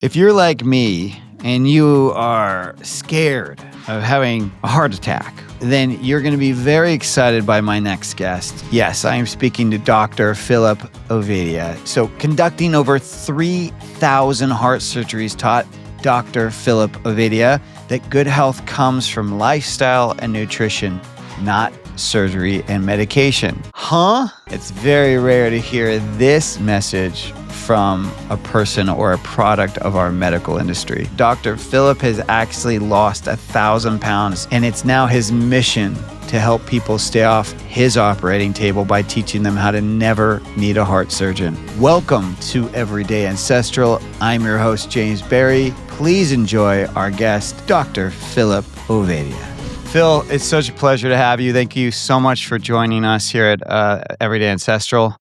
If you're like me and you are scared of having a heart attack, then you're going to be very excited by my next guest. Yes, I am speaking to Dr. Philip Ovadia. So, conducting over 3,000 heart surgeries taught Dr. Philip Ovadia that good health comes from lifestyle and nutrition, not surgery and medication. Huh? It's very rare to hear this message from a person or a product of our medical industry. Dr. Philip has actually lost 1,000 pounds, and it's now his mission to help people stay off his operating table by teaching them how to never need a heart surgeon. Welcome to Everyday Ancestral. I'm your host, James Barry. Please enjoy our guest, Dr. Philip Ovadia. Phil, it's such a pleasure to have you. Thank you so much for joining us here at Everyday Ancestral.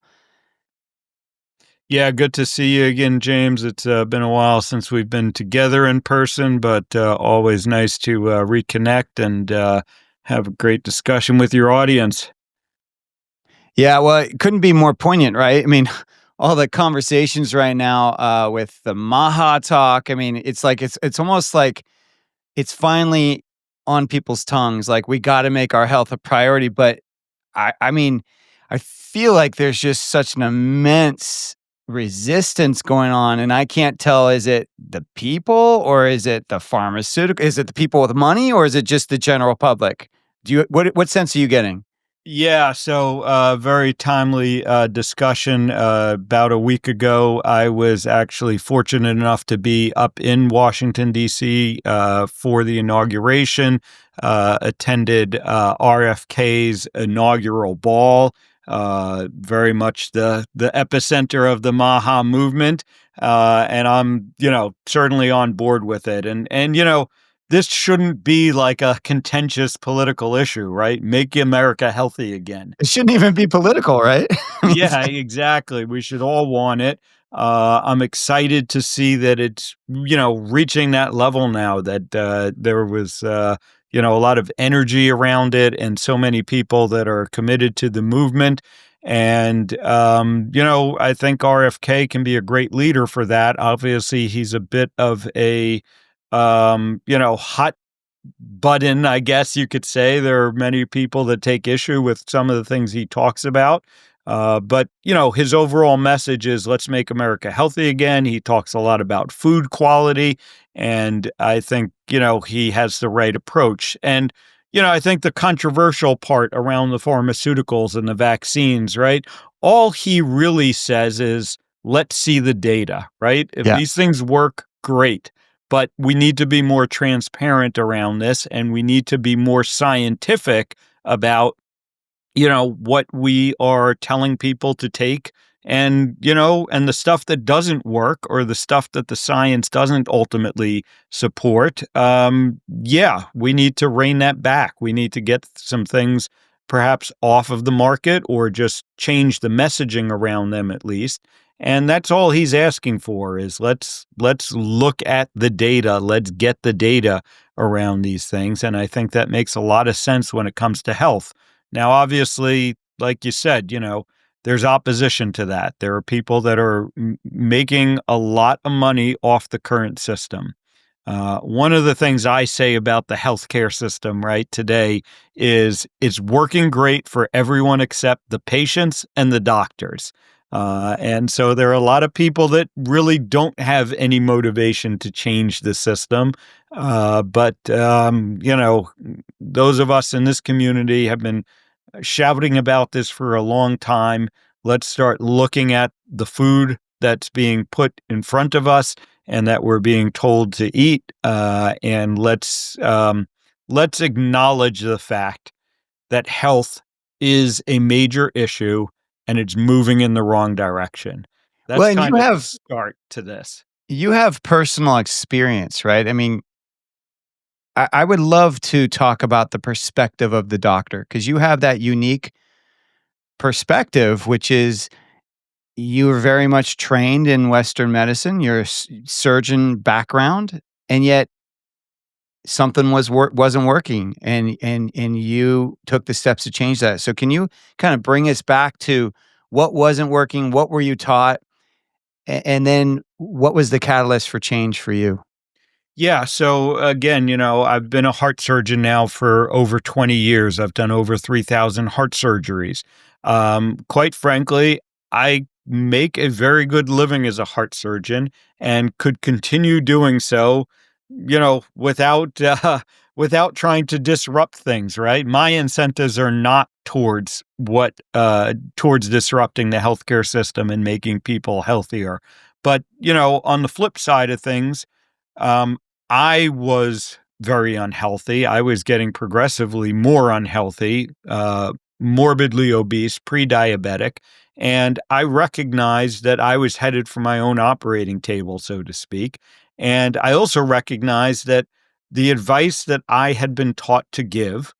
Yeah, good to see you again, James. It's been a while since we've been together in person, but always nice to reconnect and have a great discussion with your audience. Yeah, well, it couldn't be more poignant, right? I mean, all the conversations right now with the Maha talk. I mean, it's like it's almost like it's finally on people's tongues. Like we got to make our health a priority. But I mean, I feel like there's just such an immense resistance going on, and I can't tell, is it the people or is it the pharmaceutical? Is it the people with money or is it just the general public? What sense are you getting? Yeah, so very timely discussion. About a week ago, I was actually fortunate enough to be up in Washington, D.C. For the inauguration, attended RFK's inaugural ball, very much the epicenter of the Maha movement. And I'm, certainly on board with it. And this shouldn't be like a contentious political issue, right? Make America healthy again. It shouldn't even be political, right? I mean, Yeah, exactly. We should all want it. I'm excited to see that it's, reaching that level now that there was, a lot of energy around it and so many people that are committed to the movement. And, I think RFK can be a great leader for that. Obviously, he's a bit of a, hot button, I guess you could say. There are many people that take issue with some of the things he talks about. But his overall message is let's make America healthy again. He talks a lot about food quality. And I think, he has the right approach. And, I think the controversial part around the pharmaceuticals and the vaccines, right? All he really says is, let's see the data, right? If yeah. these things work, great. But we need to be more transparent around this, and we need to be more scientific about, what we are telling people to take and the stuff that doesn't work or the stuff that the science doesn't ultimately support. Yeah, we need to rein that back. We need to get some things perhaps off of the market or just change the messaging around them at least. And that's all he's asking for is let's look at the data. Let's get the data around these things. And I think that makes a lot of sense when it comes to health. Now, obviously, like you said, there's opposition to that. There are people that are making a lot of money off the current system. One of the things I say about the healthcare system right today is it's working great for everyone except the patients and the doctors. And so there are a lot of people that really don't have any motivation to change the system. But those of us in this community have been shouting about this for a long time. Let's start looking at the food that's being put in front of us and that we're being told to eat. And let's acknowledge the fact that health is a major issue and it's moving in the wrong direction. Well, That's and kind of the start to this. you have personal experience, right? I mean, I would love to talk about the perspective of the doctor because you have that unique perspective, which is you were very much trained in Western medicine. You're a surgeon background, and yet something wasn't working, and you took the steps to change that. So, can you kind of bring us back to what wasn't working? What were you taught? And then what was the catalyst for change for you? Yeah. So again, I've been a heart surgeon now for over 20 years. I've done over 3,000 heart surgeries. Quite frankly, I make a very good living as a heart surgeon and could continue doing so, without without trying to disrupt things. Right. My incentives are not towards disrupting the healthcare system and making people healthier. But on the flip side of things, um, I was very unhealthy. I was getting progressively more unhealthy, morbidly obese, pre-diabetic, and I recognized that I was headed for my own operating table, so to speak. And I also recognized that the advice that I had been taught to give,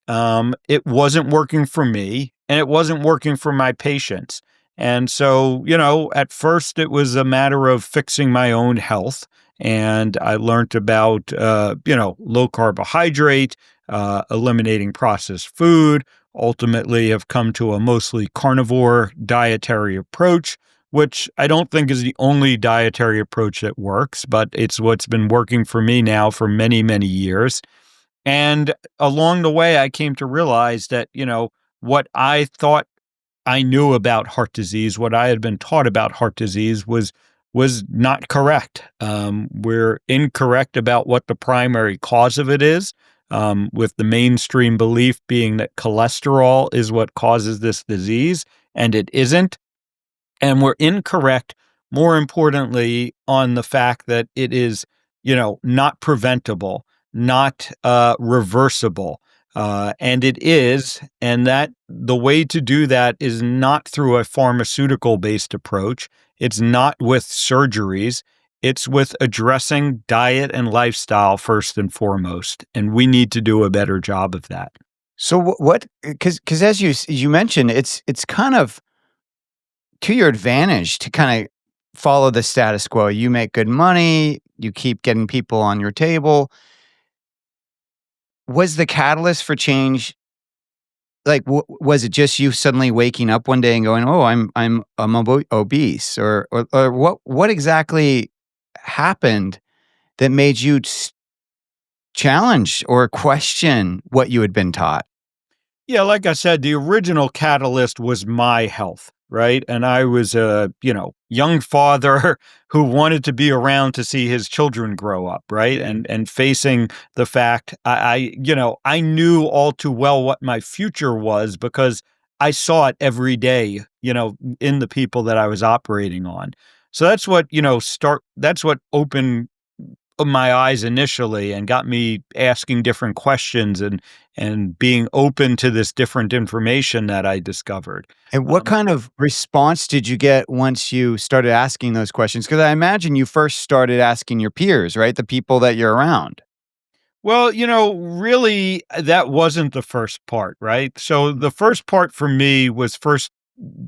it wasn't working for me and it wasn't working for my patients. And so, at first it was a matter of fixing my own health. And I learned about, low carbohydrate, eliminating processed food, ultimately have come to a mostly carnivore dietary approach, which I don't think is the only dietary approach that works, but it's what's been working for me now for many, many years. And along the way, I came to realize that, what I thought I knew about heart disease, what I had been taught about heart disease was not correct. We're incorrect about what the primary cause of it is, with the mainstream belief being that cholesterol is what causes this disease, and it isn't. And we're incorrect, more importantly, on the fact that it is, not preventable, not reversible. And it is, and that the way to do that is not through a pharmaceutical based approach. It's not with surgeries. It's with addressing diet and lifestyle first and foremost. And we need to do a better job of that. So what? Because as you mentioned, it's kind of to your advantage to kind of follow the status quo. You make good money, you keep getting people on your table. Was the catalyst for change like was it just you suddenly waking up one day and going, "Oh, I'm obese," or what exactly happened that made you challenge or question what you had been taught? Yeah, like I said, the original catalyst was my health, right? And I was a, young father who wanted to be around to see his children grow up, right? And facing the fact I knew all too well what my future was because I saw it every day, in the people that I was operating on. So that's what, that's what opened my eyes initially and got me asking different questions and being open to this different information that I discovered. And what Um, kind of response did you get once you started asking those questions? Because I imagine you first started asking your peers, right? The people that you're around. well, really, that wasn't the first part, right? So the first part for me was first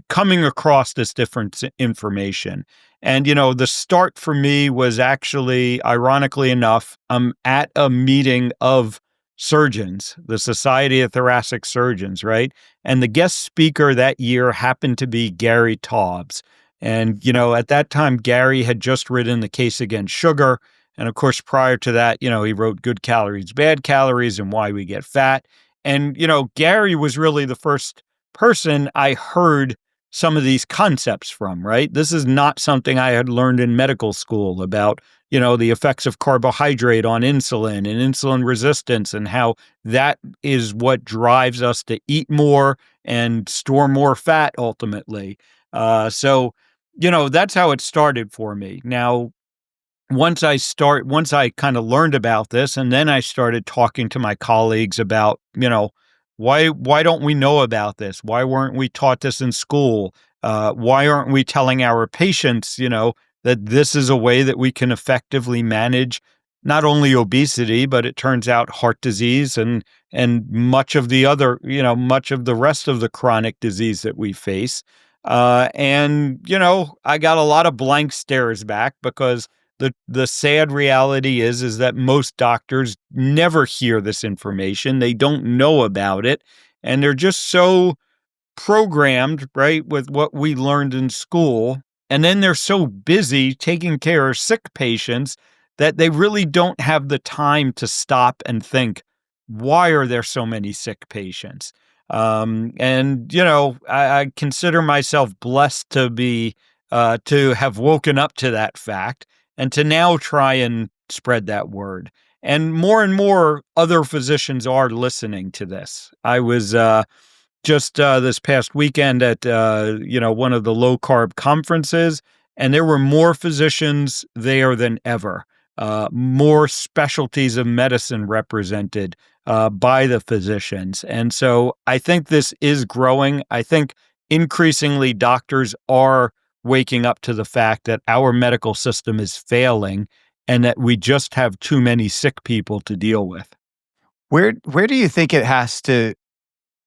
coming across this different information. And, the start for me was actually, ironically enough, at a meeting of surgeons, the Society of Thoracic Surgeons, right? And the guest speaker that year happened to be Gary Taubes. And, at that time, Gary had just written The Case Against Sugar. And of course, prior to that, he wrote Good Calories, Bad Calories, and Why We Get Fat. And, Gary was really the first person I heard some of these concepts from, right? This is not something I had learned in medical school about, the effects of carbohydrate on insulin and insulin resistance and how that is what drives us to eat more and store more fat ultimately. So, that's how it started for me. Now, once I kind of learned about this and then I started talking to my colleagues about, why don't we know about this? Why weren't we taught this in school? Why aren't we telling our patients, that this is a way that we can effectively manage not only obesity, but it turns out heart disease and much of the other, much of the rest of the chronic disease that we face. And I got a lot of blank stares back because the sad reality is that most doctors never hear this information. They don't know about it, and they're just so programmed, right, with what we learned in school And then they're so busy taking care of sick patients that they really don't have the time to stop and think, why are there so many sick patients? And I consider myself blessed to have woken up to that fact and to now try and spread that word. And more other physicians are listening to this. I was just this past weekend at one of the low carb conferences, and there were more physicians there than ever. More specialties of medicine represented by the physicians, and so I think this is growing. I think increasingly doctors are waking up to the fact that our medical system is failing, and that we just have too many sick people to deal with. Where do you think it has to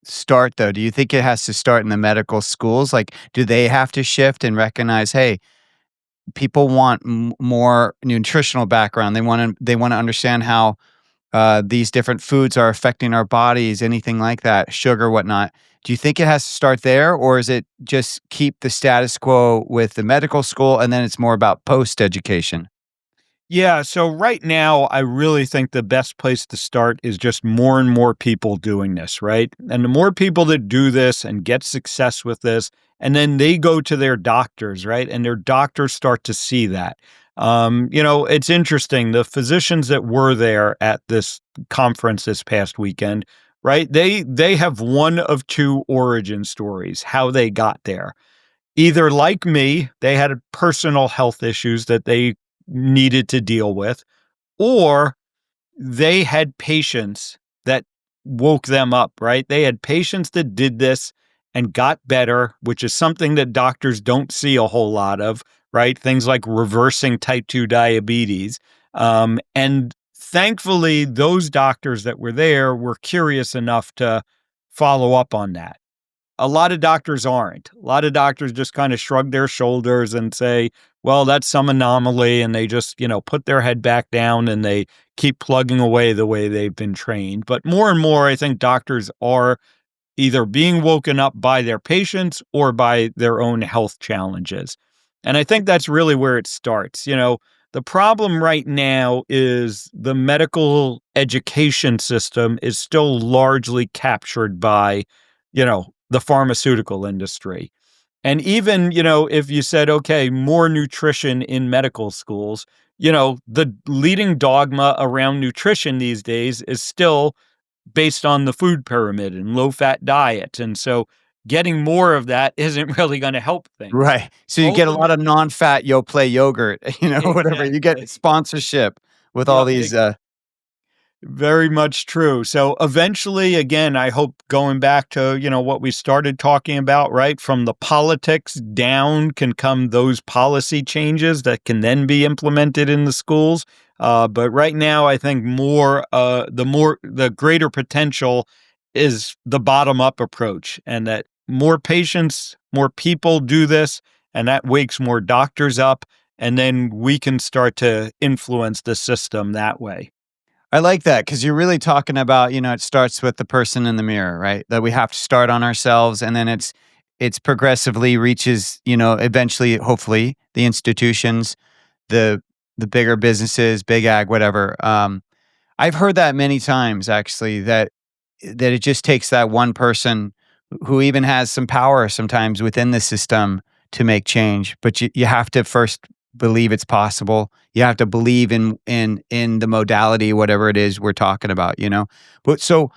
start, though? Do you think it has to start in the medical schools? Like, do they have to shift and recognize, hey, people want more nutritional background. They want to understand how these different foods are affecting our bodies, anything like that, sugar, whatnot. Do you think it has to start there, or is it just keep the status quo with the medical school, and then it's more about post education? Yeah, so right now, I really think the best place to start is just more and more people doing this, right? And the more people that do this and get success with this, and then they go to their doctors, right? And their doctors start to see that. It's interesting. The physicians that were there at this conference this past weekend, right? They have one of two origin stories, how they got there. Either like me, they had personal health issues that they needed to deal with, or they had patients that woke them up, right? They had patients that did this and got better, which is something that doctors don't see a whole lot of, right? Things like reversing type 2 diabetes. And thankfully, those doctors that were there were curious enough to follow up on that. A lot of doctors aren't. A lot of doctors just kind of shrug their shoulders and say, well, that's some anomaly. And they just, put their head back down and they keep plugging away the way they've been trained. But more and more, I think doctors are either being woken up by their patients or by their own health challenges. And I think that's really where it starts. The problem right now is the medical education system is still largely captured by, the pharmaceutical industry. And even, if you said, okay, more nutrition in medical schools, the leading dogma around nutrition these days is still based on the food pyramid and low fat diet. And so getting more of that isn't really going to help things. Right. So you get a lot Ultimate, of non-fat Yoplait yogurt, whatever. You get exactly. sponsorship with all Yep. these. Very much true. So eventually, again, I hope going back to, what we started talking about, right? From the politics down can come those policy changes that can then be implemented in the schools. But right now, I think the greater potential is the bottom up approach, and that more patients, more people do this, and that wakes more doctors up. And then we can start to influence the system that way. I like that because you're really talking about, it starts with the person in the mirror, right? That we have to start on ourselves, and then it's progressively reaches, eventually, hopefully, the institutions, the the bigger businesses, big ag, whatever. I've heard that many times actually that it just takes that one person who even has some power sometimes within the system to make change. But you have to first believe it's possible. You have to believe in the modality, whatever it is we're talking about. But so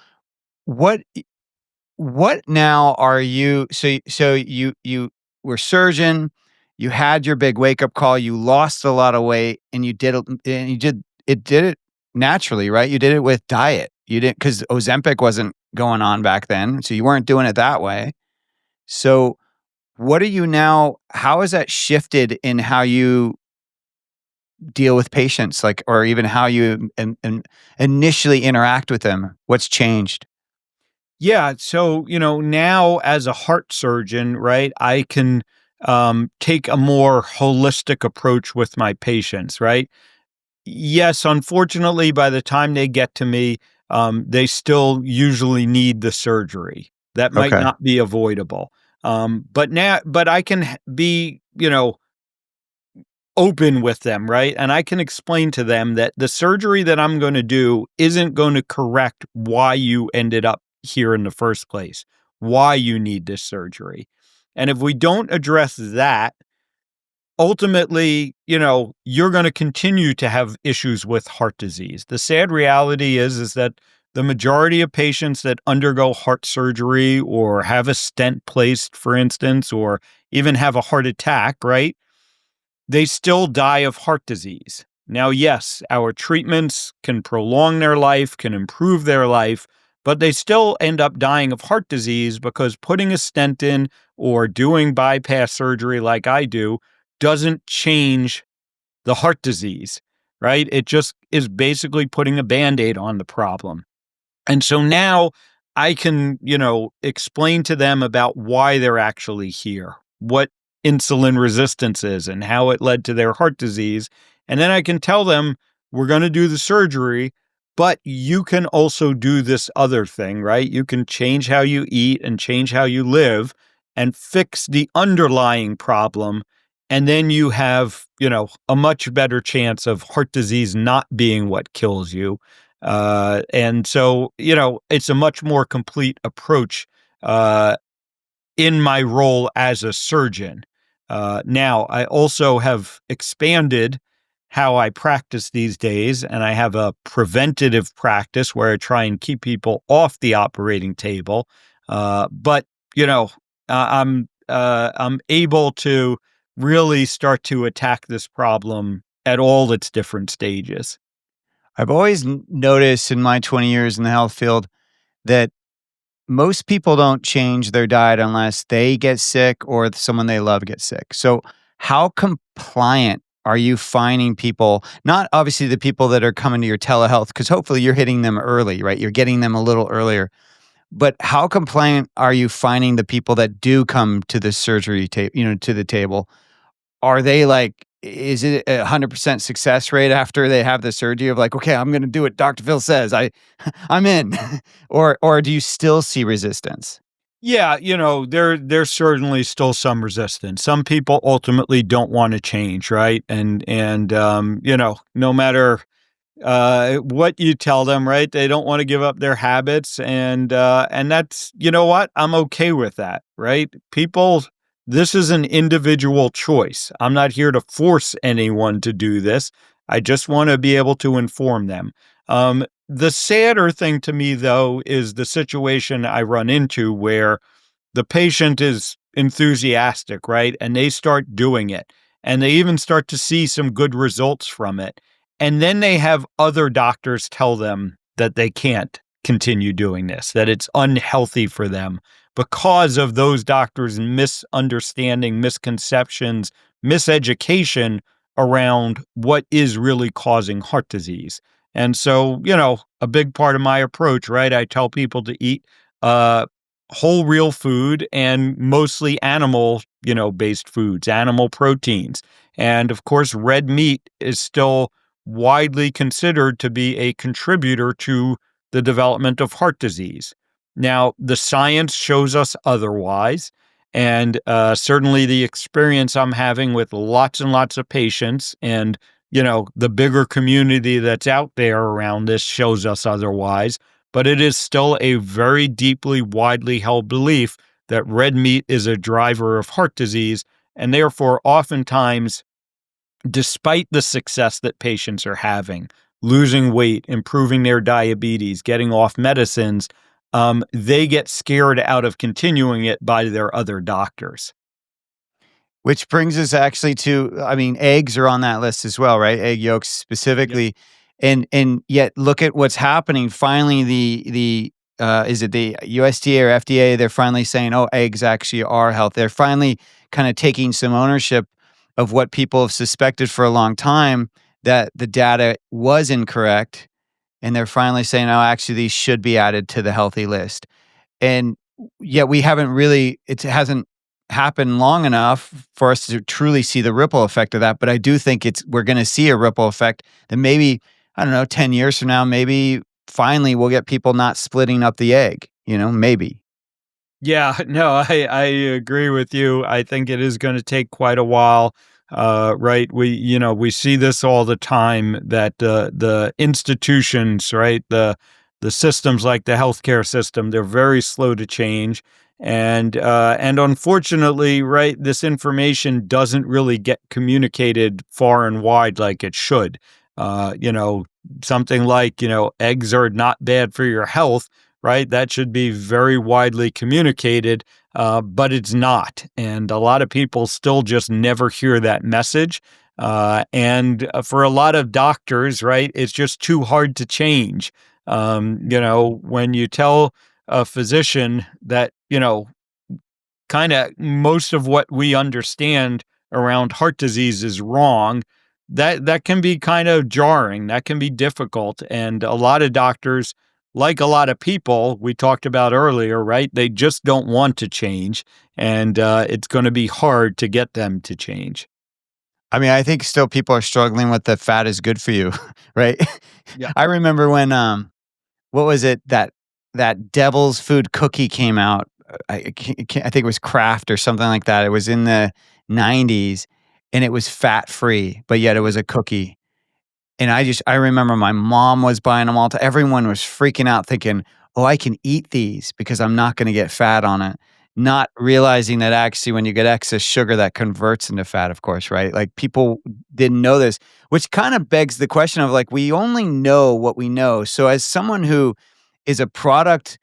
what what now are you so you were surgeon, you had your big wake up call, you lost a lot of weight and you did it naturally, right? You did it with diet. You didn't cuz Ozempic wasn't going on back then, so you weren't doing it that way. So what are you now how has that shifted in how you deal with patients like or even how you initially interact with them? What's changed? Yeah. So, now as a heart surgeon, right, I can take a more holistic approach with my patients, right? Yes, unfortunately, by the time they get to me, they still usually need the surgery. That might Okay. not be avoidable. But I can be, open with them, right? And I can explain to them that the surgery that I'm going to do isn't going to correct why you ended up here in the first place, why you need this surgery. And if we don't address that, ultimately, you're going to continue to have issues with heart disease. The sad reality is that the majority of patients that undergo heart surgery or have a stent placed, for instance, or even have a heart attack, right? They still die of heart disease. Now, yes, our treatments can prolong their life, can improve their life, but they still end up dying of heart disease because putting a stent in or doing bypass surgery like I do doesn't change the heart disease, right? It just is basically putting a Band-Aid on the problem. And so now I can, explain to them about why they're actually here, what insulin resistance is and how it led to their heart disease. And then I can tell them, we're going to do the surgery, but you can also do this other thing, right? You can change how you eat and change how you live and fix the underlying problem. And then you have, a much better chance of heart disease not being what kills you. And so, it's a much more complete approach in my role as a surgeon. Now, I also have expanded how I practice these days, and I have a preventative practice where I try and keep people off the operating table. But I'm able to really start to attack this problem at all its different stages. I've always noticed in my 20 years in the health field that most people don't change their diet unless they get sick or someone they love gets sick. So, how compliant are you finding people? Not obviously the people that are coming to your telehealth, because hopefully you're hitting them early, right? You're getting them a little earlier. But how compliant are you finding the people that do come to the surgery to the table? Are they like, is it 100% success rate after they have the surgery of like, okay, I'm going to do what Dr. Phil says. I'm in. Or do you still see resistance? Yeah, there's certainly still some resistance. Some people ultimately don't want to change, right? And no matter what you tell them, right? They don't want to give up their habits, and that's, what? I'm okay with that, right? People, this is an individual choice. I'm not here to force anyone to do this. I just want to be able to inform them. The sadder thing to me, though, is the situation I run into where the patient is enthusiastic, right? And they start doing it, and they even start to see some good results from it. And then they have other doctors tell them that they can't continue doing this, that it's unhealthy for them because of those doctors' misunderstanding, misconceptions, miseducation around what is really causing heart disease. And so, a big part of my approach, right? I tell people to eat whole real food and mostly animal, based foods, animal proteins. And of course, red meat is still widely considered to be a contributor to the development of heart disease. Now, the science shows us otherwise. And certainly the experience I'm having with lots and lots of patients and, the bigger community that's out there around this shows us otherwise. But it is still a very deeply, widely held belief that red meat is a driver of heart disease. And therefore, oftentimes, despite the success that patients are having, losing weight, improving their diabetes, getting off medicines, they get scared out of continuing it by their other doctors. Which brings us actually to, I mean, eggs are on that list as well, right? Egg yolks Yep. specifically. And yet look at what's happening. Finally, the is it the USDA or FDA? They're finally saying, oh, eggs actually are healthy. They're finally kind of taking some ownership of what people have suspected for a long time, that the data was incorrect. And they're finally saying, oh, actually, these should be added to the healthy list. And yet we haven't really, it hasn't happened long enough for us to truly see the ripple effect of that. But I do think we're going to see a ripple effect that maybe, I don't know, 10 years from now, maybe finally we'll get people not splitting up the egg, maybe. Yeah, no, I agree with you. I think it is going to take quite a while. right? We see this all the time that the institutions, right? The systems like the healthcare system, they're very slow to change. And unfortunately, right, this information doesn't really get communicated far and wide like it should. You know, something like, eggs are not bad for your health, right? That should be very widely communicated, but it's not. And a lot of people still just never hear that message. And for a lot of doctors, right, it's just too hard to change. When you tell a physician that, kind of most of what we understand around heart disease is wrong, that can be kind of jarring. That can be difficult. And a lot of doctors, like a lot of people we talked about earlier, right? They just don't want to change. And it's going to be hard to get them to change. I mean, I think still people are struggling with the fat is good for you, right? Yeah. I remember when what was it that devil's food cookie came out? I think it was Kraft or something like that. It was in the 90s and it was fat free, but yet it was a cookie. And I remember my mom was buying them all. Everyone was freaking out, thinking, "Oh, I can eat these because I'm not going to get fat on it." Not realizing that actually, when you get excess sugar, that converts into fat. Of course, right? Like people didn't know this, which kind of begs the question of like we only know what we know. So, as someone who is a product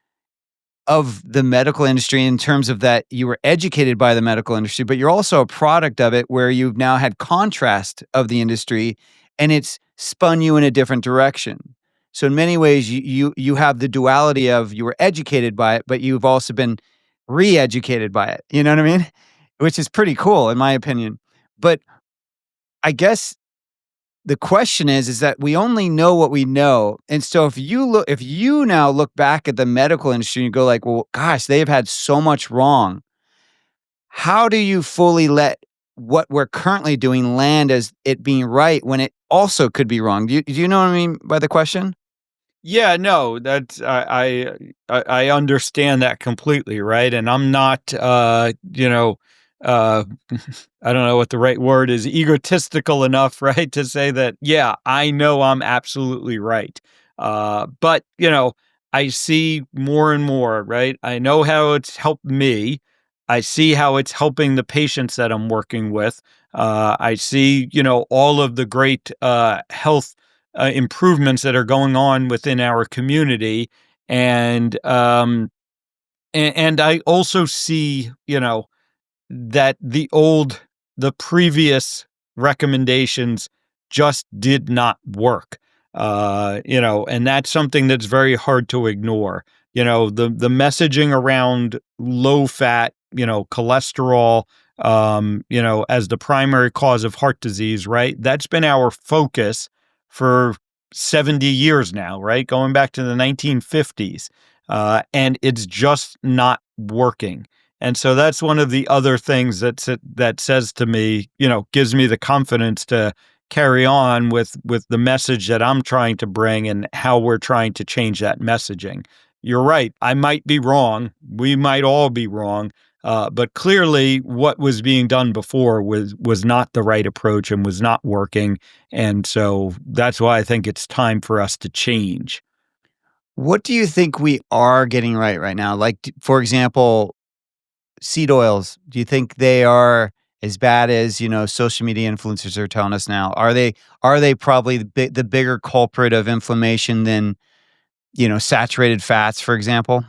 of the medical industry in terms of that you were educated by the medical industry, but you're also a product of it where you've now had contrast of the industry and it's spun you in a different direction. So in many ways you have the duality of you were educated by it, but you've also been re-educated by it. You know what I mean? Which is pretty cool in my opinion. But I guess the question is that we only know what we know. And so if you now look back at the medical industry and you go like, well, gosh, they've had so much wrong. How do you fully let what we're currently doing land as it being right when it also could be wrong? Do you know what I mean by the question? Yeah, no, that's I understand that completely, right? And I'm not uh I don't know what the right word is, egotistical enough, right, to say that yeah, I know I'm absolutely right. But, I see more and more, right? I know how it's helped me. I see how it's helping the patients that I'm working with. I see, all of the great health improvements that are going on within our community, and and I also see, that the previous recommendations just did not work. And that's something that's very hard to ignore. The messaging around low fat, cholesterol, as the primary cause of heart disease, right? That's been our focus for 70 years now, right? Going back to the 1950s. And it's just not working. And so that's one of the other things that says to me, gives me the confidence to carry on with the message that I'm trying to bring and how we're trying to change that messaging. You're right. I might be wrong. We might all be wrong. But clearly what was being done before was not the right approach and was not working. And so that's why I think it's time for us to change. What do you think we are getting right now? Like, for example, seed oils, do you think they are as bad as, social media influencers are telling us now? Are they probably the bigger culprit of inflammation than, saturated fats, for example?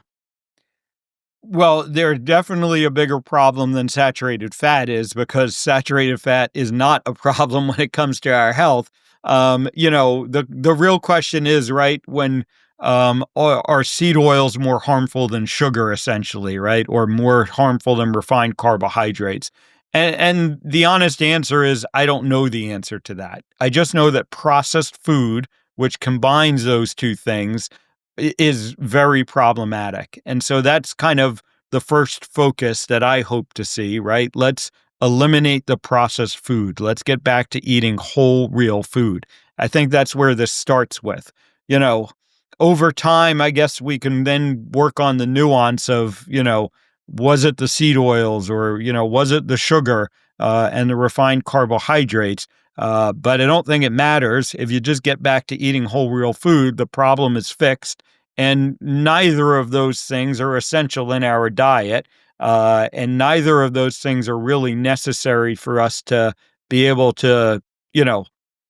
Well, they're definitely a bigger problem than saturated fat is because saturated fat is not a problem when it comes to our health. The real question is, right, when are seed oils more harmful than sugar essentially, right? Or more harmful than refined carbohydrates? And the honest answer is I don't know the answer to that. I just know that processed food, which combines those two things, is very problematic. And so that's kind of the first focus that I hope to see, right? Let's eliminate the processed food. Let's get back to eating whole, real food. I think that's where this starts with. You know, Over time, I guess we can then work on the nuance of, was it the seed oils or, was it the sugar? and the refined carbohydrates. But I don't think it matters. If you just get back to eating whole real food, the problem is fixed. And neither of those things are essential in our diet. And neither of those things are really necessary for us to be able to, you know,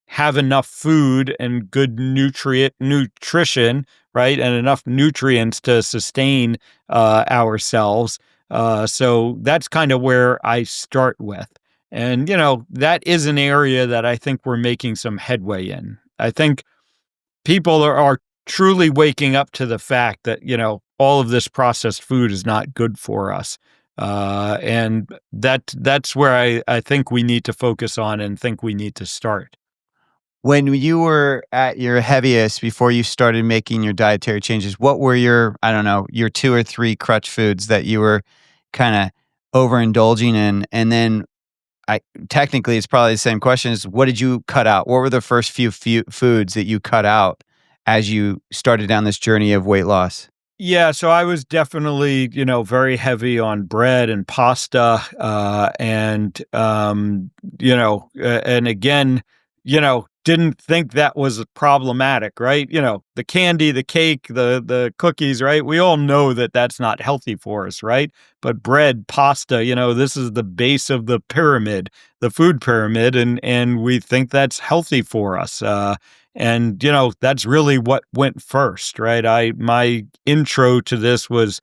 have enough food and good nutrition, right? And enough nutrients to sustain ourselves. So that's kind of where I start with. And, that is an area that I think we're making some headway in. I think people are truly waking up to the fact that, all of this processed food is not good for us. And that's where I think we need to focus on and think we need to start. When you were at your heaviest before you started making your dietary changes, what were your, I don't know, your 2 or 3 crutch foods that you were kinda overindulging in? And then I technically, it's probably the same question is what did you cut out? What were the first few foods that you cut out as you started down this journey of weight loss? Yeah, so I was definitely, very heavy on bread and pasta, and again, didn't think that was problematic, right? The candy, the cake, the cookies, right? We all know that that's not healthy for us, right? But bread, pasta, this is the base of the pyramid, the food pyramid, and we think that's healthy for us. And that's really what went first, right? My intro to this was,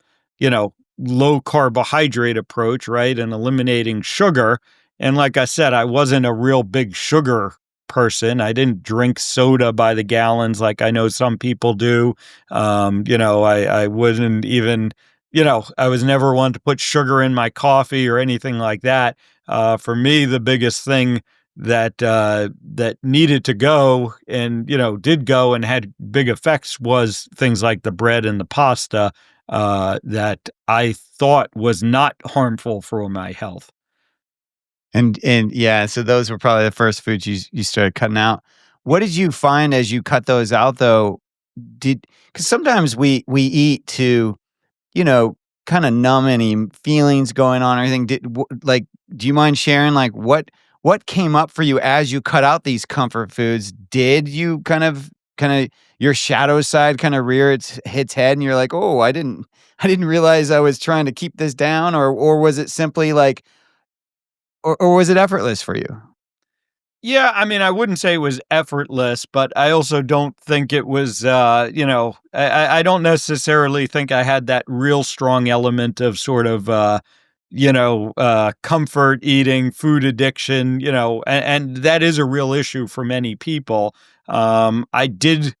low carbohydrate approach, right? And eliminating sugar. And like I said, I wasn't a real big sugar person. I didn't drink soda by the gallons like I know some people do. I wasn't even, I was never one to put sugar in my coffee or anything like that. For me, the biggest thing that needed to go and did go and had big effects was things like the bread and the pasta that I thought was not harmful for my health. And yeah, so those were probably the first foods you started cutting out. What did you find as you cut those out though? Because sometimes we eat to, you know, kind of numb any feelings going on or anything. Like, do you mind sharing like what came up for you as you cut out these comfort foods? Did you kind of your shadow side kind of rear its head and you're like, oh, I didn't realize I was trying to keep this down, or was it simply like, or was it effortless for you? Yeah, I mean, I wouldn't say it was effortless, but I also don't think it was, I don't necessarily think I had that real strong element of sort of, comfort eating, food addiction, and that is a real issue for many people. I did,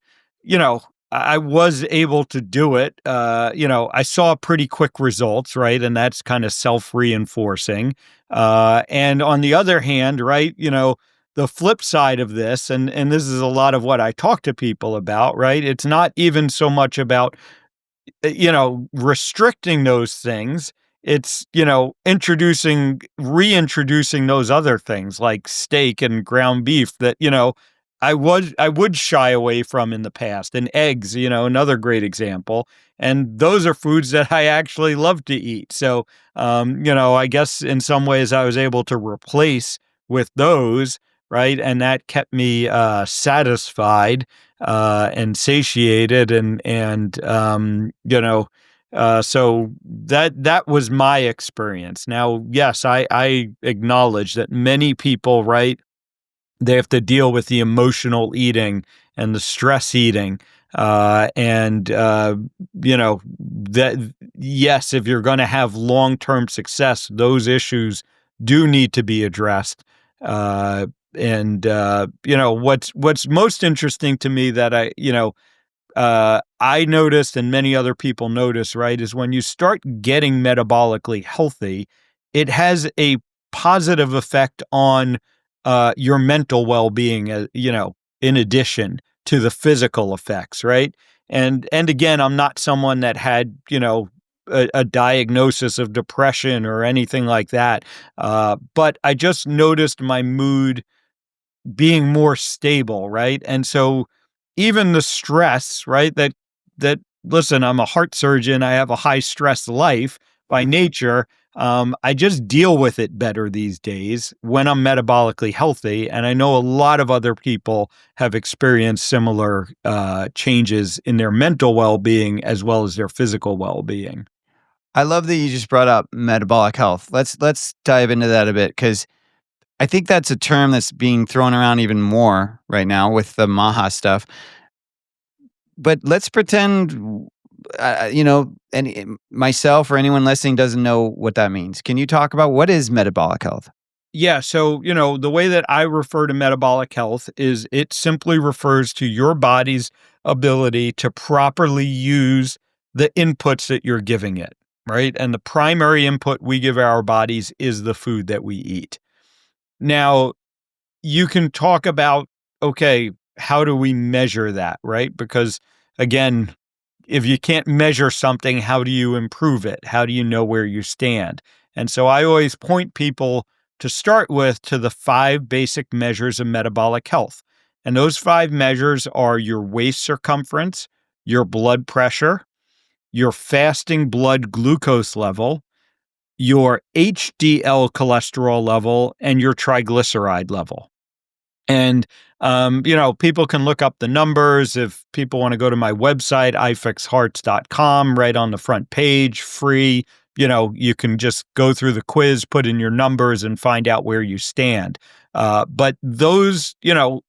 I was able to do it. I saw pretty quick results, right? And that's kind of self reinforcing. And on the other hand, right, the flip side of this, and this is a lot of what I talk to people about, right? It's not even so much about restricting those things. It's, reintroducing those other things like steak and ground beef that, I would shy away from in the past, and eggs, another great example. And those are foods that I actually love to eat. So, I guess in some ways I was able to replace with those, right? And that kept me satisfied and satiated, so that was my experience. Now, yes, I acknowledge that many people, right, they have to deal with the emotional eating and the stress eating. That, yes, if you're going to have long term success, those issues do need to be addressed. What's most interesting to me that I noticed and many other people notice, right, is when you start getting metabolically healthy, it has a positive effect on your mental well-being, in addition to the physical effects, right? And again, I'm not someone that had, a diagnosis of depression or anything like that. But I just noticed my mood being more stable, right? And so even the stress, right? That listen, I'm a heart surgeon, I have a high stress life by nature, I just deal with it better these days when I'm metabolically healthy. And I know a lot of other people have experienced similar changes in their mental well-being as well as their physical well-being. I love that you just brought up metabolic health. Let's dive into that a bit because I think that's a term that's being thrown around even more right now with the Maha stuff. But let's pretend, any myself or anyone listening doesn't know what that means. Can you talk about what is metabolic health? Yeah. So, the way that I refer to metabolic health is it simply refers to your body's ability to properly use the inputs that you're giving it, right? And the primary input we give our bodies is the food that we eat. Now, you can talk about, okay, how do we measure that, right? Because again, if you can't measure something, how do you improve it? How do you know where you stand? And so I always point people to start with to the 5 basic measures of metabolic health. And those 5 measures are your waist circumference, your blood pressure, your fasting blood glucose level, your HDL cholesterol level, and your triglyceride level. And, people can look up the numbers. If people want to go to my website, ifixhearts.com, right on the front page, free, you can just go through the quiz, put in your numbers, and find out where you stand. But those,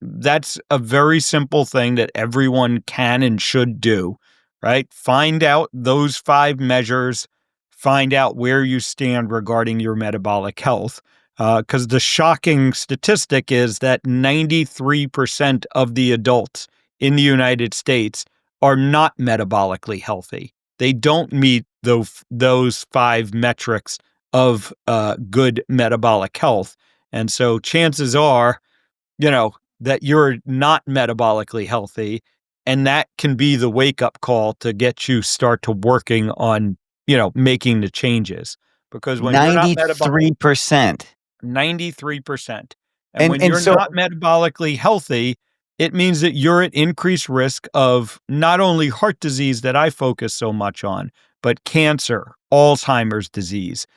that's a very simple thing that everyone can and should do, right? Find out those 5 measures, find out where you stand regarding your metabolic health. Because the shocking statistic is that 93% of the adults in the United States are not metabolically healthy. They don't meet those 5 metrics of good metabolic health. And so chances are, that you're not metabolically healthy. And that can be the wake up call to get you start to working on, making the changes. Because when you're not 93%. 93%. And when And you're so not metabolically healthy, it means that you're at increased risk of not only heart disease that I focus so much on, but cancer, Alzheimer's disease,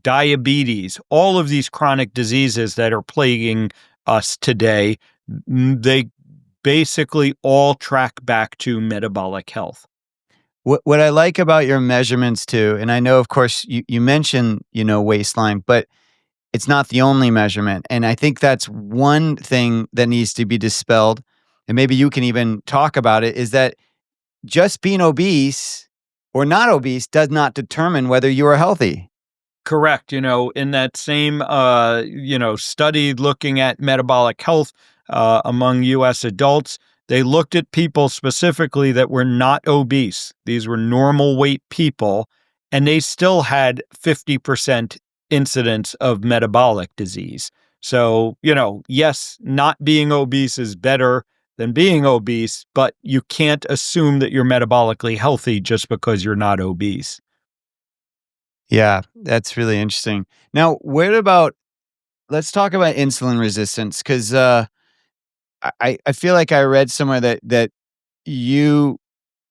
diabetes, all of these chronic diseases that are plaguing us today, they basically all track back to metabolic health. what I like about your measurements too, and I know of course you mentioned, waistline, but it's not the only measurement. And I think that's one thing that needs to be dispelled. And maybe you can even talk about it is that just being obese or not obese does not determine whether you are healthy. Correct. In that same, study looking at metabolic health among US adults, they looked at people specifically that were not obese. These were normal weight people, and they still had 50% incidence of metabolic disease. So, yes, not being obese is better than being obese, but you can't assume that you're metabolically healthy just because you're not obese. Yeah, that's really interesting. Now, what about let's talk about insulin resistance because I feel like I read somewhere that you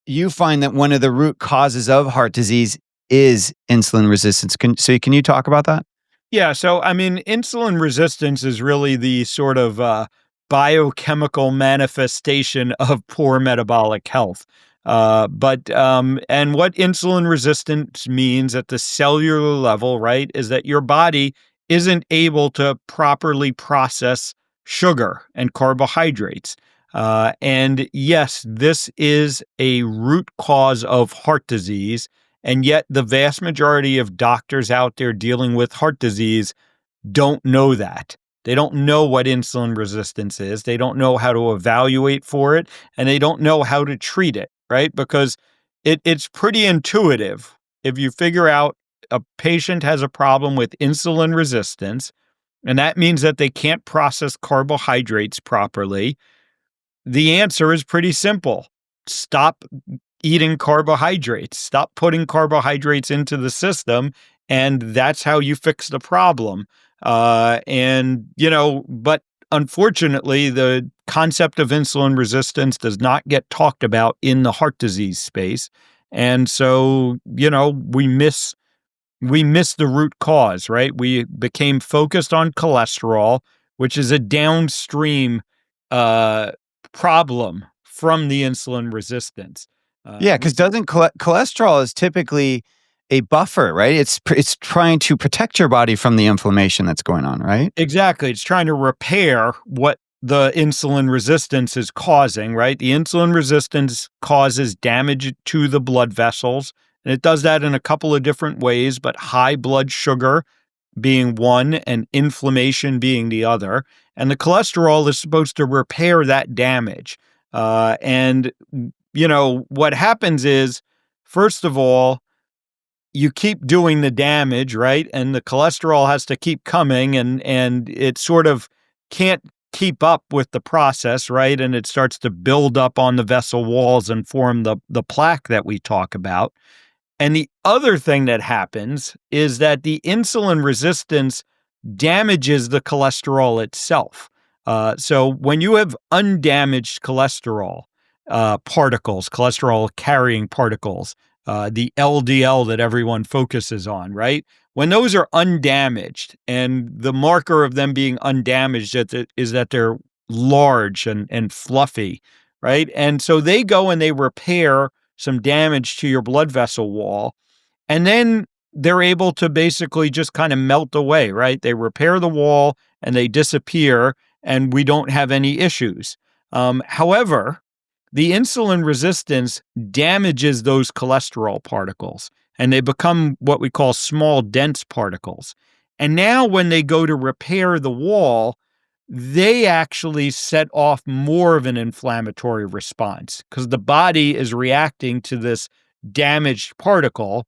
you find that one of the root causes of heart disease is insulin resistance. Can you talk about that? Yeah, so I mean, insulin resistance is really the sort of biochemical manifestation of poor metabolic health. And what insulin resistance means at the cellular level, right, is that your body isn't able to properly process sugar and carbohydrates. And yes, this is a root cause of heart disease, and yet, the vast majority of doctors out there dealing with heart disease don't know that. They don't know what insulin resistance is. They don't know how to evaluate for it, and they don't know how to treat it, right? Because it's pretty intuitive. If you figure out a patient has a problem with insulin resistance, and that means that they can't process carbohydrates properly, the answer is pretty simple. Stop eating carbohydrates, stop putting carbohydrates into the system, and that's how you fix the problem. But unfortunately, the concept of insulin resistance does not get talked about in the heart disease space. And so, we miss we missed the root cause, right? We became focused on cholesterol, which is a downstream uh, problem from the insulin resistance. Yeah, because doesn't cholesterol is typically a buffer, right? It's trying to protect your body from the inflammation that's going on, right? Exactly. It's trying to repair what the insulin resistance is causing, right? The insulin resistance causes damage to the blood vessels, and it does that in a couple of different ways, but high blood sugar being one and inflammation being the other. And the cholesterol is supposed to repair that damage. What happens is, first of all, you keep doing the damage, right? And the cholesterol has to keep coming and it sort of can't keep up with the process, right? And it starts to build up on the vessel walls and form the plaque that we talk about. And the other thing that happens is that the insulin resistance damages the cholesterol itself. So when you have undamaged cholesterol particles, cholesterol carrying particles, the LDL that everyone focuses on, right? When those are undamaged, and the marker of them being undamaged is that they're large and fluffy, right? And so they go and they repair some damage to your blood vessel wall. And then they're able to basically just kind of melt away, right? They repair the wall and they disappear, and we don't have any issues. However, the insulin resistance damages those cholesterol particles, and they become what we call small, dense particles. And now, when they go to repair the wall, they actually set off more of an inflammatory response because the body is reacting to this damaged particle,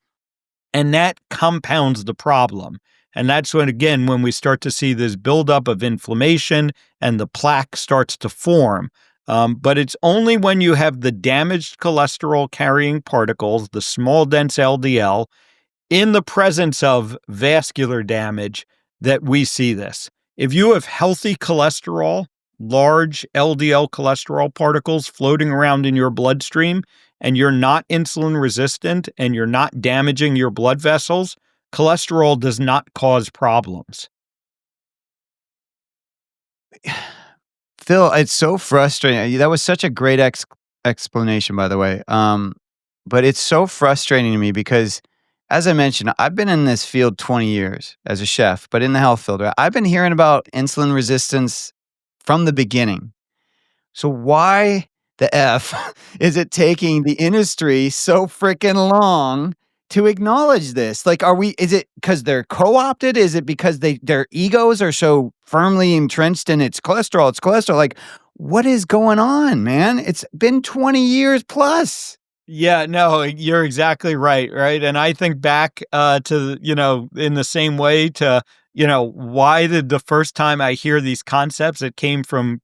and that compounds the problem. And that's when, again, when we start to see this buildup of inflammation and the plaque starts to form. But it's only when you have the damaged cholesterol carrying particles, the small, dense LDL, in the presence of vascular damage that we see this. If you have healthy cholesterol, large LDL cholesterol particles floating around in your bloodstream, and you're not insulin resistant and you're not damaging your blood vessels, cholesterol does not cause problems. Phil, it's so frustrating. That was such a great explanation, by the way. But it's so frustrating to me because, as I mentioned, I've been in this field 20 years as a chef, but in the health field, right? I've been hearing about insulin resistance from the beginning. So why the F is it taking the industry so freaking long to acknowledge this? Like, is it because they're co-opted? Is it because their egos are so firmly entrenched in it's cholesterol? It's cholesterol. Like, what is going on, man? It's been 20 years plus. Yeah, no, you're exactly right, right? And I think back to, in the same way to, why did the first time I hear these concepts, it came from,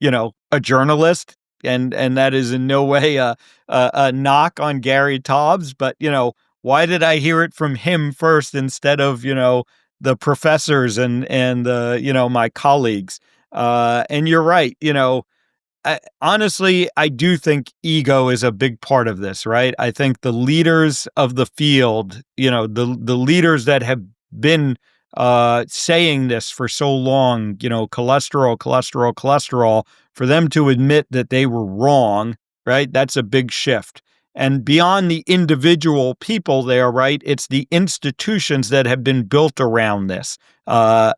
a journalist, and that is in no way a knock on Gary Taubes, but, why did I hear it from him first instead of, the professors and my colleagues? And you're right, honestly, I do think ego is a big part of this, right? I think the leaders of the field, the leaders that have been saying this for so long, cholesterol, cholesterol, cholesterol, for them to admit that they were wrong, right? That's a big shift. And beyond the individual people there, right? It's the institutions that have been built around this.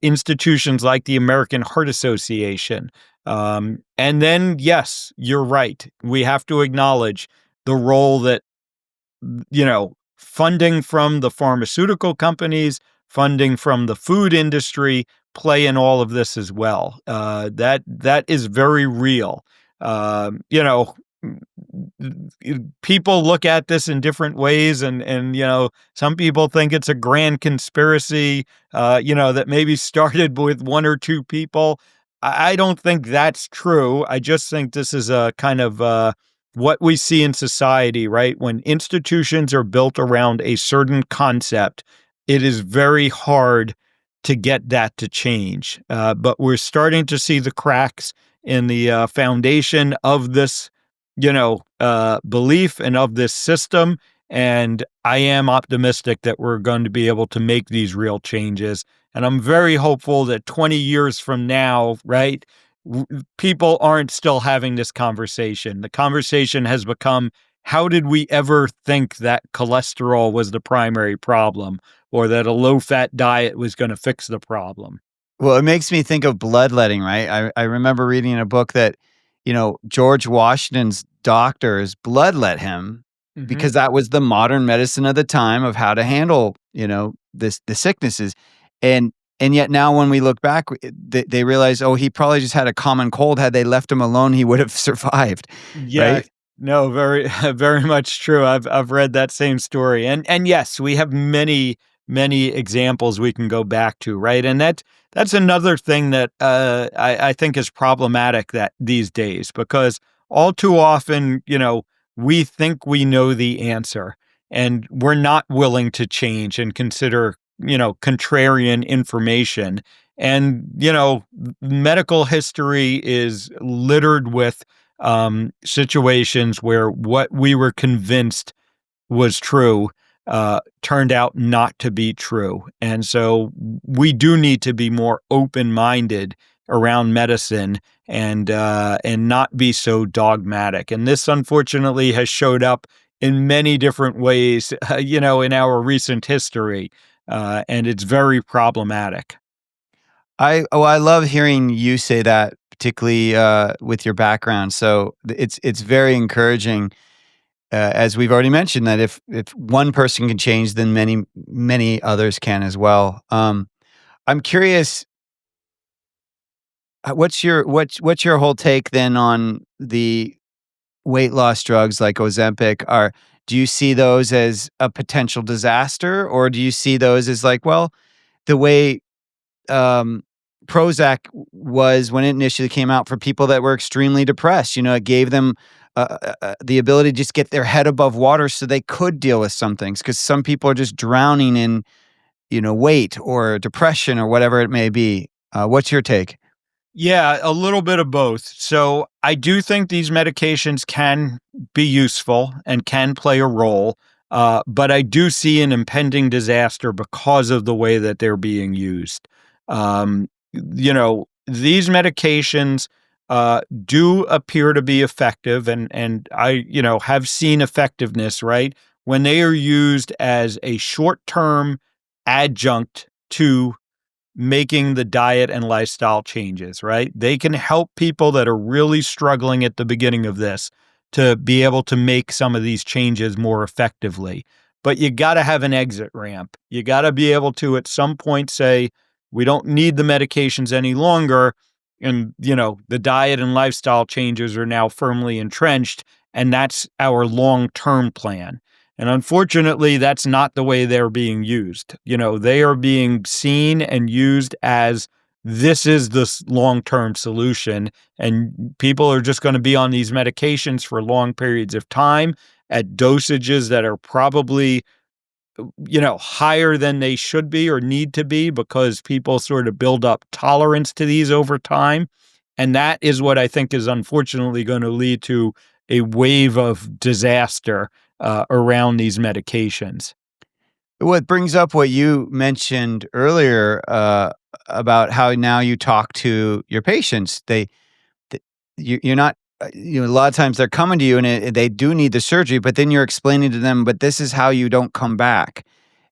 Institutions like the American Heart Association, and then, yes, you're right. We have to acknowledge the role that, funding from the pharmaceutical companies, funding from the food industry play in all of this as well. That is very real. People look at this in different ways, and some people think it's a grand conspiracy, that maybe started with one or two people. I don't think that's true. I just think this is a kind of what we see in society, right? When institutions are built around a certain concept, it is very hard to get that to change. But we're starting to see the cracks in the foundation of this belief and of this system. And I am optimistic that we're going to be able to make these real changes. And I'm very hopeful that 20 years from now, right, people aren't still having this conversation. The conversation has become, how did we ever think that cholesterol was the primary problem, or that a low-fat diet was going to fix the problem? Well, it makes me think of bloodletting, right? I remember reading in a book that, George Washington's doctors bloodlet him Hmm. because that was the modern medicine of the time of how to handle, the sicknesses. And and yet now when we look back, they realize, oh, he probably just had a common cold. Had they left him alone, he would have survived, Yeah, right? no, very, very much true. I've read that same story, and yes, we have many examples we can go back to, right? And that's another thing that I think is problematic that these days, because all too often, we think we know the answer, and we're not willing to change and consider, contrarian information. And medical history is littered with situations where what we were convinced was true turned out not to be true. And so we do need to be more open-minded around medicine and not be so dogmatic. And this unfortunately has showed up in many different ways, in our recent history, and it's very problematic. I love hearing you say that, particularly with your background. So it's very encouraging, as we've already mentioned, that if one person can change, then many others can as well. I'm curious, what's your whole take then on the weight loss drugs like Ozempic? Do you see those as a potential disaster, or do you see those as like, well, the way um, Prozac was when it initially came out for people that were extremely depressed. It gave them the ability to just get their head above water so they could deal with some things, because some people are just drowning in, weight or depression or whatever it may be. What's your take? Yeah, a little bit of both. So I do think these medications can be useful and can play a role, but I do see an impending disaster because of the way that they're being used. These medications do appear to be effective, and I, have seen effectiveness, right? When they are used as a short-term adjunct to making the diet and lifestyle changes, right? They can help people that are really struggling at the beginning of this to be able to make some of these changes more effectively. But you got to have an exit ramp. You got to be able to, at some point, say, we don't need the medications any longer. And, the diet and lifestyle changes are now firmly entrenched. And that's our long term plan. And unfortunately, that's not the way they're being used. They are being seen and used as, this is the long-term solution. And people are just going to be on these medications for long periods of time at dosages that are probably, higher than they should be or need to be, because people sort of build up tolerance to these over time. And that is what I think is unfortunately going to lead to a wave of disaster around these medications. What brings up what you mentioned earlier, about how now you talk to your patients. You're not, a lot of times they're coming to you and they do need the surgery, but then you're explaining to them, but this is how you don't come back.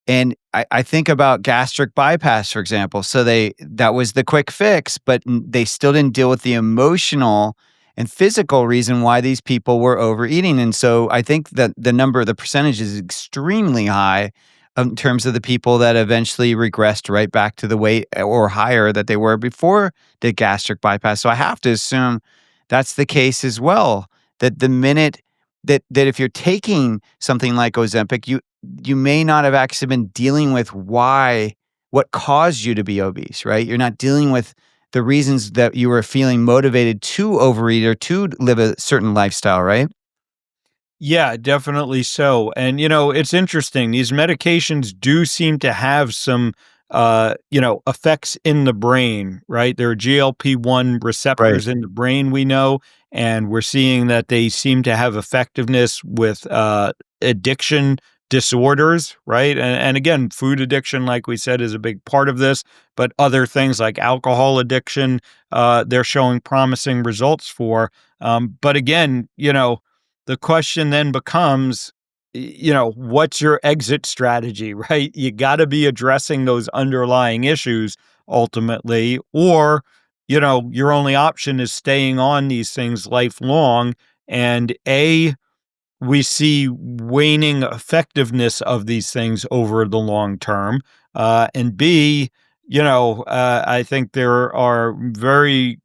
And I think about gastric bypass, for example. So that was the quick fix, but they still didn't deal with the emotional and physical reason why these people were overeating. And so I think that the percentage is extremely high, in terms of the people that eventually regressed right back to the weight or higher that they were before the gastric bypass. So I have to assume that's the case as well. That the minute that if you're taking something like Ozempic, you may not have actually been dealing with what caused you to be obese, right? You're not dealing with the reasons that you were feeling motivated to overeat or to live a certain lifestyle, right? Yeah, definitely so. And it's interesting. These medications do seem to have some effects in the brain, right? There are GLP-1 Right. receptors in the brain, we know, and we're seeing that they seem to have effectiveness with addiction disorders, right? And again, food addiction, like we said, is a big part of this, but other things like alcohol addiction, they're showing promising results for. But again, the question then becomes, what's your exit strategy, right? You got to be addressing those underlying issues ultimately, or, your only option is staying on these things lifelong. And we see waning effectiveness of these things over the long term. And B, I think there are very,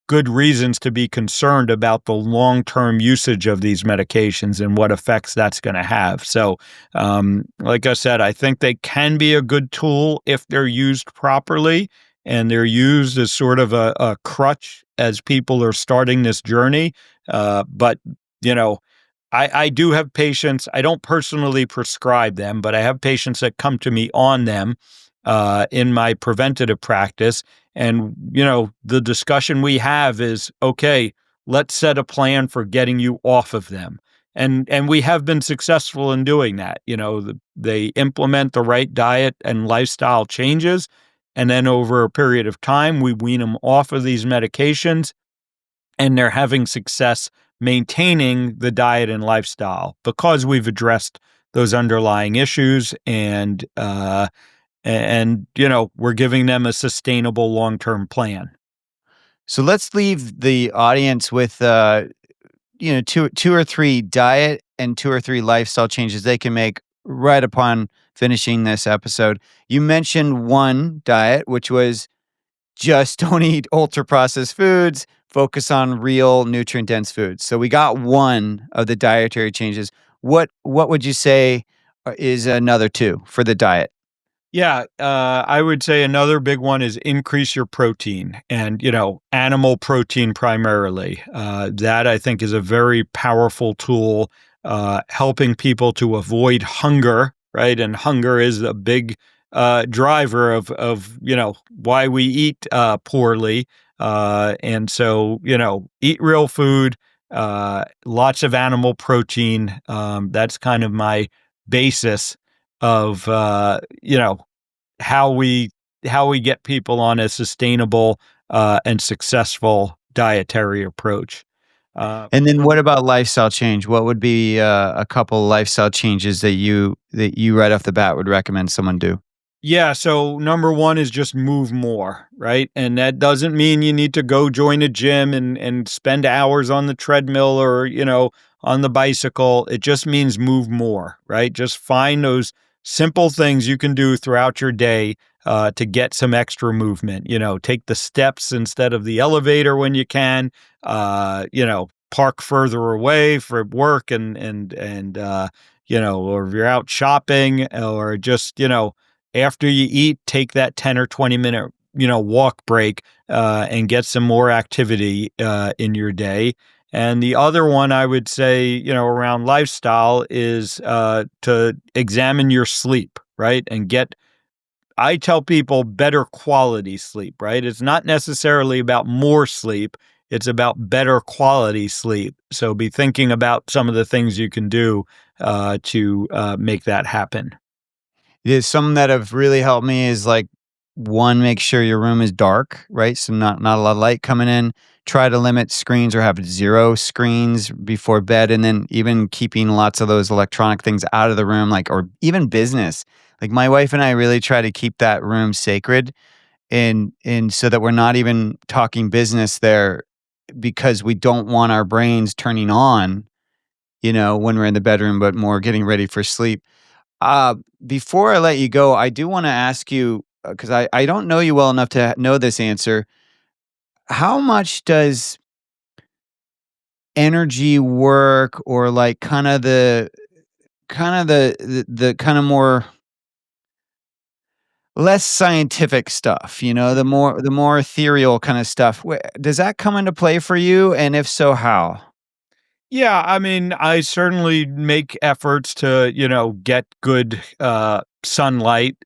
good reasons to be concerned about the long-term usage of these medications and what effects that's going to have. So, like I said, I think they can be a good tool if they're used properly and they're used as sort of a crutch as people are starting this journey. But, you know, I do have patients. I don't personally prescribe them, but I have patients that come to me on them in my preventative practice. And, the discussion we have is, okay, let's set a plan for getting you off of them. And we have been successful in doing that. They implement the right diet and lifestyle changes. And then over a period of time, we wean them off of these medications and they're having success maintaining the diet and lifestyle because we've addressed those underlying issues and we're giving them a sustainable long-term plan. So let's leave the audience with two or three diet and two or three lifestyle changes they can make right upon finishing this episode. You mentioned one diet, which was just don't eat ultra processed foods, focus on real nutrient dense foods. So we got one of the dietary changes. What would you say is another two for the diet? Yeah, I would say another big one is increase your protein and, animal protein primarily. That I think is a very powerful tool, helping people to avoid hunger, right? And hunger is a big driver of, why we eat poorly. And so, eat real food, lots of animal protein. That's kind of my basis of how we get people on a sustainable and successful dietary approach. And then what about lifestyle change? What would be a couple lifestyle changes that you right off the bat would recommend someone do? Yeah, so number one is just move more, right? And that doesn't mean you need to go join a gym and spend hours on the treadmill or, on the bicycle. It just means move more, right? Just find those simple things you can do throughout your day to get some extra movement. Take the steps instead of the elevator when you can. Park further away for work and or if you're out shopping or just, after you eat, take that 10 or 20-minute, walk break and get some more activity in your day. And the other one I would say, around lifestyle is to examine your sleep, right? And I tell people better quality sleep, right? It's not necessarily about more sleep. It's about better quality sleep. So be thinking about some of the things you can do to make that happen. Yeah, some that have really helped me is like one, make sure your room is dark, right? So not a lot of light coming in. Try to limit screens or have zero screens before bed, and then even keeping lots of those electronic things out of the room, like or even business. Like my wife and I really try to keep that room sacred, and so that we're not even talking business there because we don't want our brains turning on, when we're in the bedroom, but more getting ready for sleep. Uh, Before I let you go, I do want to ask you because I don't know you well enough to know this answer. How much does energy work, or like kind of the kind of more less scientific stuff? The more ethereal kind of stuff. Does that come into play for you? And if so, how? Yeah, I mean, I certainly make efforts to, get good sunlight.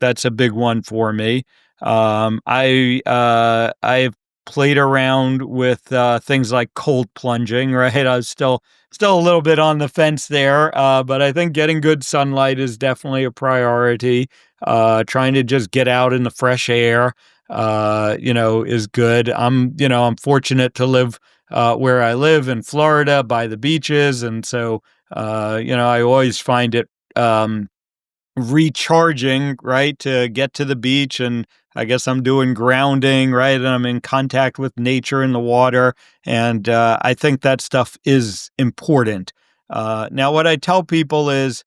That's a big one for me. I have played around with things like cold plunging, right? I was still a little bit on the fence there, but I think getting good sunlight is definitely a priority. Trying to just get out in the fresh air, is good. I'm fortunate to live where I live in Florida by the beaches, and so I always find it recharging, right, to get to the beach. And I guess I'm doing grounding, right, and I'm in contact with nature in the water, and I think that stuff is important. Now, what I tell people is,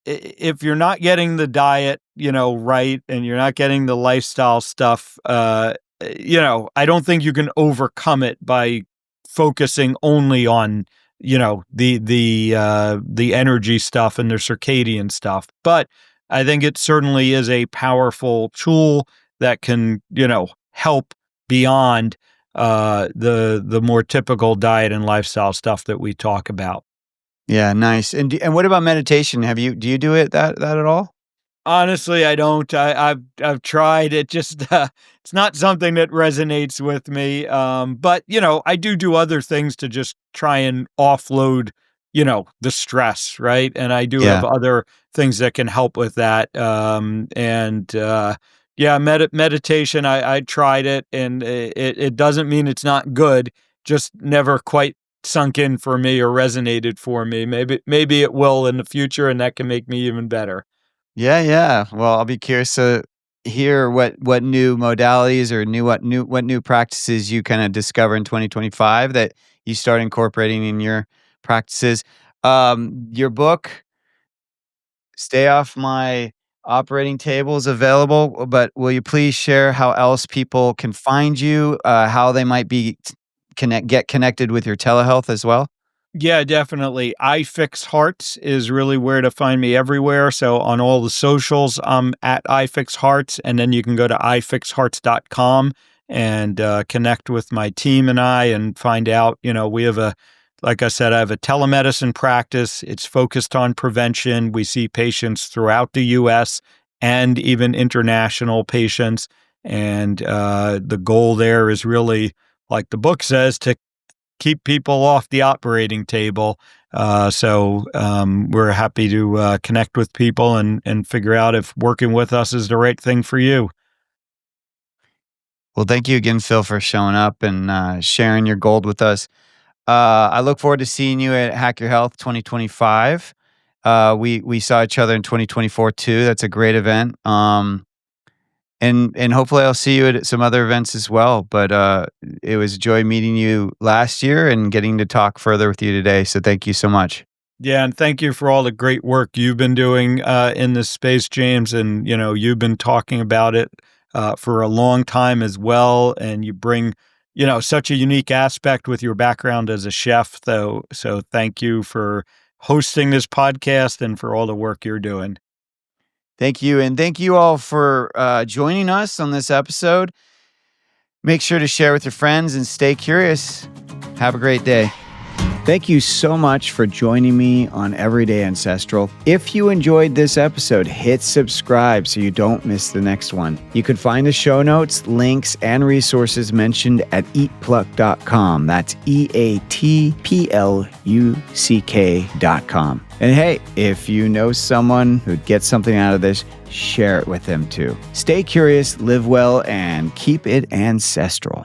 if you're not getting the diet, right, and you're not getting the lifestyle stuff, I don't think you can overcome it by focusing only on, the energy stuff and the circadian stuff. But I think it certainly is a powerful tool that can, help beyond the more typical diet and lifestyle stuff that we talk about. Yeah, nice. And what about meditation? Do you do it that at all? Honestly, I don't. I've tried. It just it's not something that resonates with me. But I do other things to just try and offload, the stress, right? And I do have Yeah. other things that can help with that. And yeah, meditation. I tried it, and it doesn't mean it's not good. Just never quite sunk in for me or resonated for me. Maybe it will in the future, and that can make me even better. Yeah, yeah. Well, I'll be curious to hear what new modalities or what new practices you kind of discover in 2025 that you start incorporating in your practices. Your book, Stay Off My Operating Table, is available, but will you please share how else people can find you, how they might get connected with your telehealth as well? Yeah, definitely. I Fix Hearts is really where to find me everywhere. So on all the socials, I'm at I Fix Hearts, and then you can go to ifixhearts.com and connect with my team and I and find out. We have like I said, I have a telemedicine practice. It's focused on prevention. We see patients throughout the U.S. and even international patients, and the goal there is really, like the book says, to keep people off the operating table. So we're happy to connect with people and figure out if working with us is the right thing for you. Well, thank you again, Phil, for showing up and sharing your gold with us. I look forward to seeing you at Hack Your Health 2025. We saw each other in 2024 too. That's a great event. And hopefully I'll see you at some other events as well. But it was a joy meeting you last year and getting to talk further with you today. So thank you so much. Yeah, and thank you for all the great work you've been doing in this space, James. And you've been talking about it for a long time as well. And you bring such a unique aspect with your background as a chef. So thank you for hosting this podcast and for all the work you're doing. Thank you. And thank you all for joining us on this episode. Make sure to share with your friends and stay curious. Have a great day. Thank you so much for joining me on Everyday Ancestral. If you enjoyed this episode, hit subscribe so you don't miss the next one. You can find the show notes, links, and resources mentioned at eatpluck.com. That's eatpluck.com. And hey, if you know someone who'd get something out of this, share it with them too. Stay curious, live well, and keep it ancestral.